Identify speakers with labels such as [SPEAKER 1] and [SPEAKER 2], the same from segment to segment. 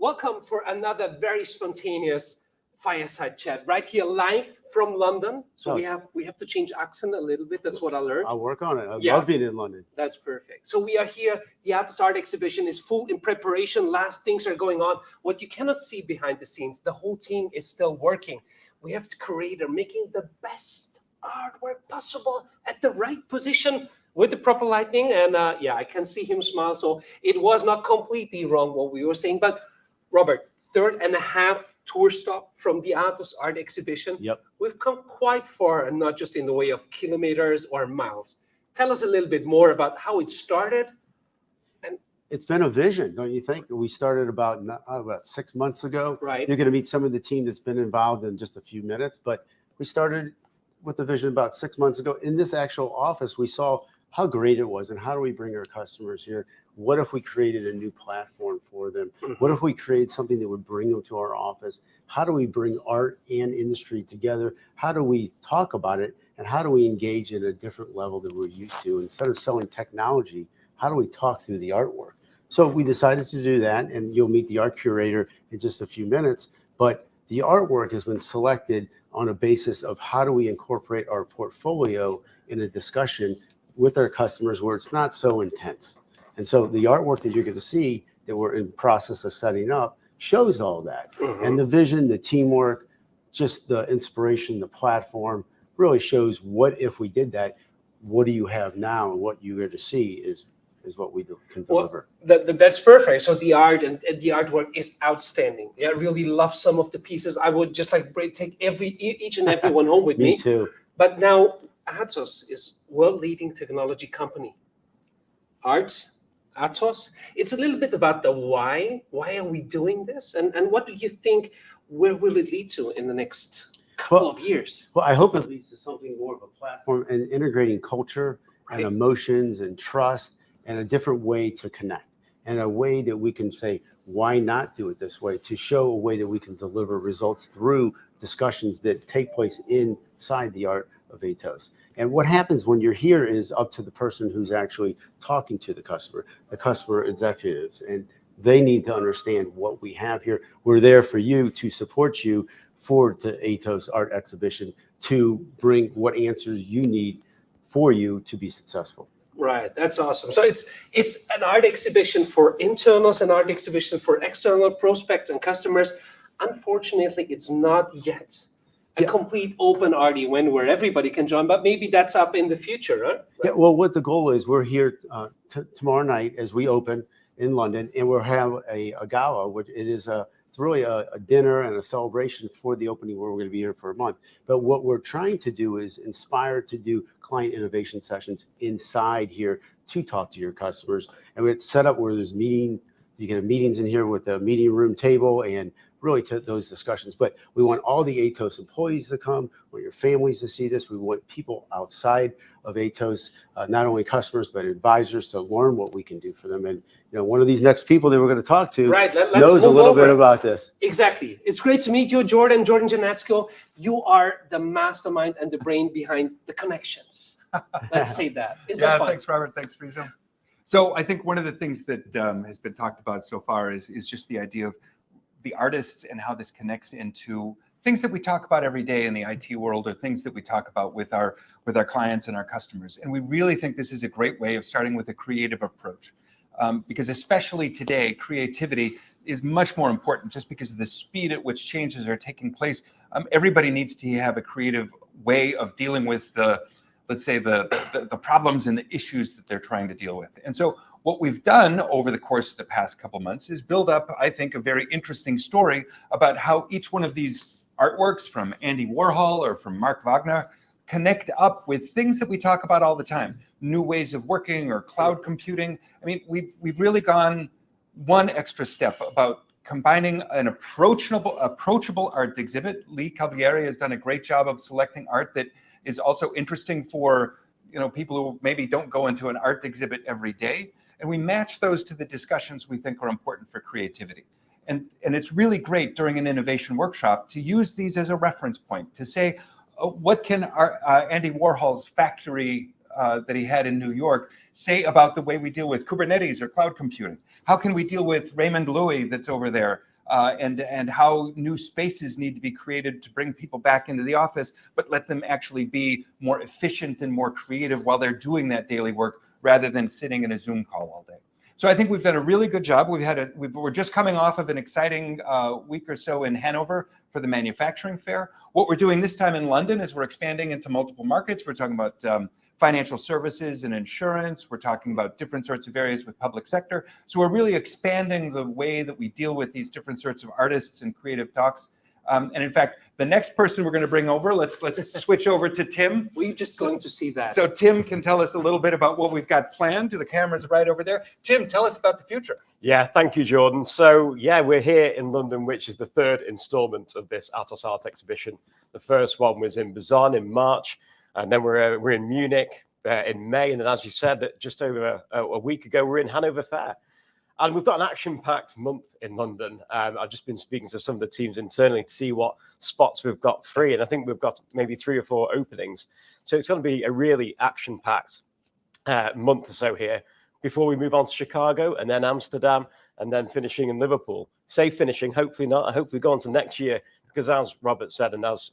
[SPEAKER 1] Welcome for another very spontaneous fireside chat right here live from London. So we have to change accent a little bit. That's what I learned.
[SPEAKER 2] I'll work on it. I love being in London.
[SPEAKER 1] That's perfect. So we are here. The Atos Art Exhibition is full in preparation. Last things are going on. What you cannot see behind the scenes, the whole team is still working. We have the creator making the best artwork possible at the right position with the proper lighting. And yeah, I can see him smile. So it was not completely wrong what we were saying. But Robert, 3.5 tour stop from the Atos Art Exhibition.
[SPEAKER 2] Yep.
[SPEAKER 1] We've come quite far, and not just in the way of kilometers or miles. Tell us a little bit more about how it started. And
[SPEAKER 2] it's been a vision, don't you think? We started about 6 months ago.
[SPEAKER 1] Right.
[SPEAKER 2] You're going to meet some of the team that's been involved in just a few minutes, but we started with the vision about 6 months ago. In this actual office, we saw how great it was and how do we bring our customers here? What if we created a new platform for them? What if we created something that would bring them to our office? How do we bring art and industry together? How do we talk about it? And how do we engage in a different level that we're used to? Instead of selling technology, how do we talk through the artwork? So we decided to do that, and you'll meet the art curator in just a few minutes. But the artwork has been selected on a basis of how do we incorporate our portfolio in a discussion with our customers where it's not so intense. And so the artwork that you're going to see that we're in process of setting up shows all that. And the vision, the teamwork, just the inspiration, the platform really shows what if we did that, what do you have now? And what you're going to see is what we can deliver.
[SPEAKER 1] Well, that's perfect. So the art and the artwork is outstanding. I really love some of the pieces. I would just like take each and every one home with me.
[SPEAKER 2] Me too.
[SPEAKER 1] But now Atos is world-leading technology company. Atos, it's a little bit about the why. Why are we doing this? And what do you think, where will it lead to in the next couple of years?
[SPEAKER 2] Well, I hope it leads to something more of a platform and integrating culture and emotions and trust and a different way to connect and a way that we can say, why not do it this way? To show a way that we can deliver results through discussions that take place inside the art of Atos. And what happens when you're here is up to the person who's actually talking to the customer executives, and they need to understand what we have here. We're there for you, to support you for the Atos Art Exhibition, to bring what answers you need for you to be successful.
[SPEAKER 1] Right, that's awesome. So it's an art exhibition for internals, an art exhibition for external prospects and customers. Unfortunately, it's not yet a complete open art event where everybody can join, but maybe that's up in the future, right?
[SPEAKER 2] Yeah, well, what the goal is, we're here tomorrow night as we open in London, and we'll have a gala, which it's really a dinner and a celebration for the opening where we're going to be here for a month. But what we're trying to do is inspire to do client innovation sessions inside here to talk to your customers. And it's set up where there's you can have meetings in here with a meeting room table and really to those discussions. But we want all the Atos employees to come, we want your families to see this. We want people outside of Atos, not only customers, but advisors, to learn what we can do for them. And one of these next people that we're going to talk to knows a little bit about this.
[SPEAKER 1] Exactly. It's great to meet you, Jordan Janatsko. You are the mastermind and the brain behind the connections. Let's say that. Is that fun?
[SPEAKER 3] Thanks, Robert. Thanks, Friso. So I think one of the things that has been talked about so far is just the idea of the artists and how this connects into things that we talk about every day in the IT world, or things that we talk about with our clients and our customers. And we really think this is a great way of starting with a creative approach, because especially today, creativity is much more important just because of the speed at which changes are taking place. Everybody needs to have a creative way of dealing with let's say the problems and the issues that they're trying to deal with. And so what we've done over the course of the past couple months is build up, I think, a very interesting story about how each one of these artworks from Andy Warhol or from Mark Wagner connect up with things that we talk about all the time, new ways of working or cloud computing. I mean, we've really gone one extra step about combining an approachable art exhibit. Lee Calvieri has done a great job of selecting art that is also interesting for people who maybe don't go into an art exhibit every day. And we match those to the discussions we think are important for creativity. And it's really great during an innovation workshop to use these as a reference point, to say, what can Andy Warhol's factory that he had in New York say about the way we deal with Kubernetes or cloud computing? How can we deal with Raymond Loewy that's over there and how new spaces need to be created to bring people back into the office, but let them actually be more efficient and more creative while they're doing that daily work rather than sitting in a Zoom call all day. So I think we've done a really good job. We're just coming off of an exciting week or so in Hanover for the manufacturing fair. What we're doing this time in London is we're expanding into multiple markets. We're talking about financial services and insurance. We're talking about different sorts of areas with public sector. So we're really expanding the way that we deal with these different sorts of artists and creative talks. And in fact, the next person we're going to bring over, let's switch over to Tim.
[SPEAKER 1] We're just going to see that.
[SPEAKER 3] So Tim can tell us a little bit about what we've got planned. The camera's right over there. Tim, tell us about the future.
[SPEAKER 4] Yeah, thank you, Jordan. So yeah, we're here in London, which is the third installment of this Atos Art Exhibition. The first one was in Bazan in March, and then we're in Munich in May, and then as you said, just over a week ago, we're in Hanover Fair. And we've got an action-packed month in London. I've just been speaking to some of the teams internally to see what spots we've got free. And I think we've got maybe 3 or 4 openings. So it's going to be a really action-packed month or so here before we move on to Chicago and then Amsterdam and then finishing in Liverpool. Say finishing, hopefully not. I hope we go on to next year because as Robert said and as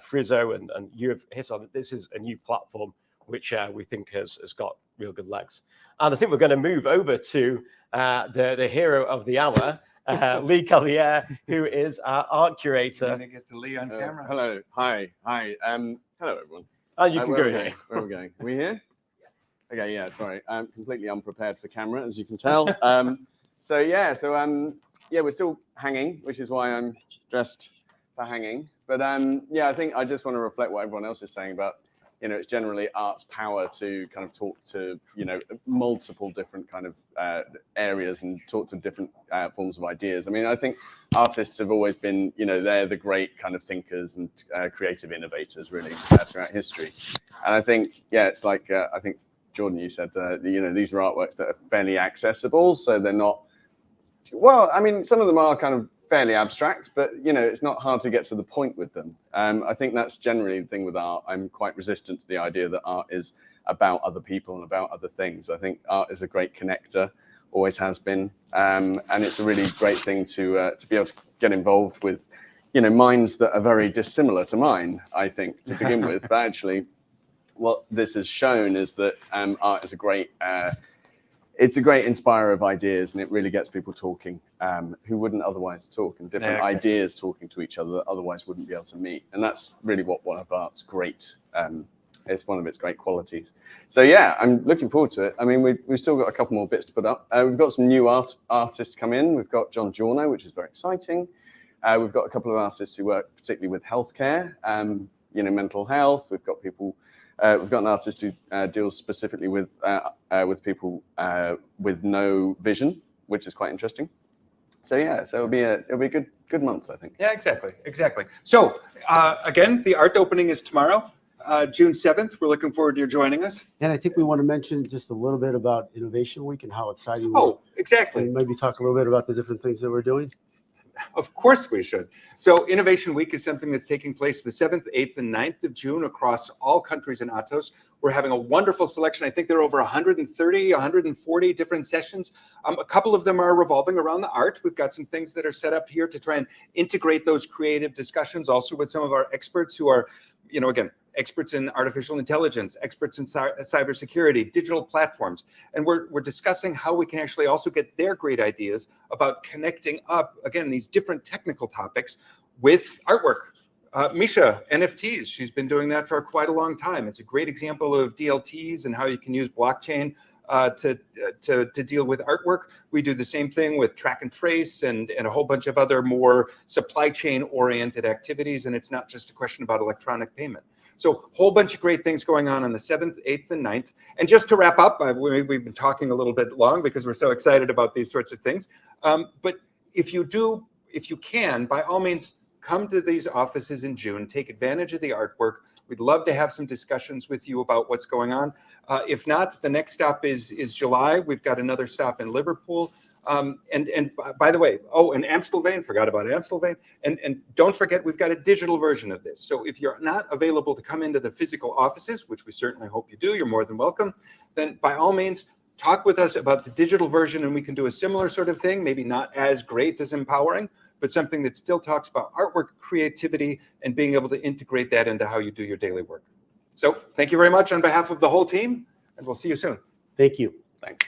[SPEAKER 4] Frizzo and you have hit on, this is a new platform which we think has got real good legs. And I think we're going to move over to the hero of the hour, Lee Collier, who is our art curator.
[SPEAKER 3] I'm going to get to Lee on camera.
[SPEAKER 5] Hello. Hi. Hello, everyone.
[SPEAKER 4] And you can go here.
[SPEAKER 5] Where are we going? Are we here? Okay, yeah, sorry. I'm completely unprepared for camera, as you can tell. We're still hanging, which is why I'm dressed for hanging. But yeah, I think I just want to reflect what everyone else is saying about, it's generally art's power to kind of talk to, multiple different kind of areas and talk to different forms of ideas. I mean, I think artists have always been, they're the great kind of thinkers and creative innovators really throughout history. And I think, it's like, I think, Jordan, you said, these are artworks that are fairly accessible. So they're not, well, I mean, some of them are kind of fairly abstract, but it's not hard to get to the point with them. I think that's generally the thing with art. I'm quite resistant to the idea that art is about other people and about other things. I think art is a great connector, always has been, and it's a really great thing to be able to get involved with, minds that are very dissimilar to mine, I think, to begin with. But actually, what this has shown is that art is a great it's a great inspirer of ideas, and it really gets people talking who wouldn't otherwise talk, and different ideas talking to each other that otherwise wouldn't be able to meet. And that's really what one of art's great, it's one of its great qualities. So yeah, I'm looking forward to it. I mean, we've still got a couple more bits to put up. We've got some new artists come in. We've got John Giorno, which is very exciting. We've got a couple of artists who work particularly with healthcare, mental health. We've got people. We've got an artist who deals specifically with people with no vision, which is quite interesting. So yeah, so it'll be a good month, I think.
[SPEAKER 3] Yeah, exactly. So again, the art opening is tomorrow, June 7th. We're looking forward to your joining us.
[SPEAKER 2] And I think we want to mention just a little bit about Innovation Week and how exciting.
[SPEAKER 3] Oh, exactly.
[SPEAKER 2] And maybe talk a little bit about the different things that we're doing.
[SPEAKER 3] Of course we should. So Innovation Week is something that's taking place the 7th, 8th, and 9th of June across all countries in Atos. We're having a wonderful selection. I think there are over 130, 140 different sessions. A couple of them are revolving around the art. We've got some things that are set up here to try and integrate those creative discussions also with some of our experts who are, again, experts in artificial intelligence, experts in cybersecurity, digital platforms. And we're discussing how we can actually also get their great ideas about connecting up, again, these different technical topics with artwork. Misha, NFTs, she's been doing that for quite a long time. It's a great example of DLTs and how you can use blockchain to deal with artwork. We do the same thing with track and trace and a whole bunch of other more supply chain oriented activities. And it's not just a question about electronic payment. So a whole bunch of great things going on the 7th, 8th, and 9th. And just to wrap up, we've been talking a little bit long because we're so excited about these sorts of things. But if you can, by all means, come to these offices in June, take advantage of the artwork. We'd love to have some discussions with you about what's going on. If not, the next stop is July. We've got another stop in Liverpool. And by the way, and Amstelveen, forgot about Amstelveen. And don't forget, we've got a digital version of this. So if you're not available to come into the physical offices, which we certainly hope you do, you're more than welcome, then by all means, talk with us about the digital version and we can do a similar sort of thing, maybe not as great as empowering, but something that still talks about artwork, creativity, and being able to integrate that into how you do your daily work. So thank you very much on behalf of the whole team, and we'll see you soon.
[SPEAKER 2] Thank you.
[SPEAKER 5] Thanks.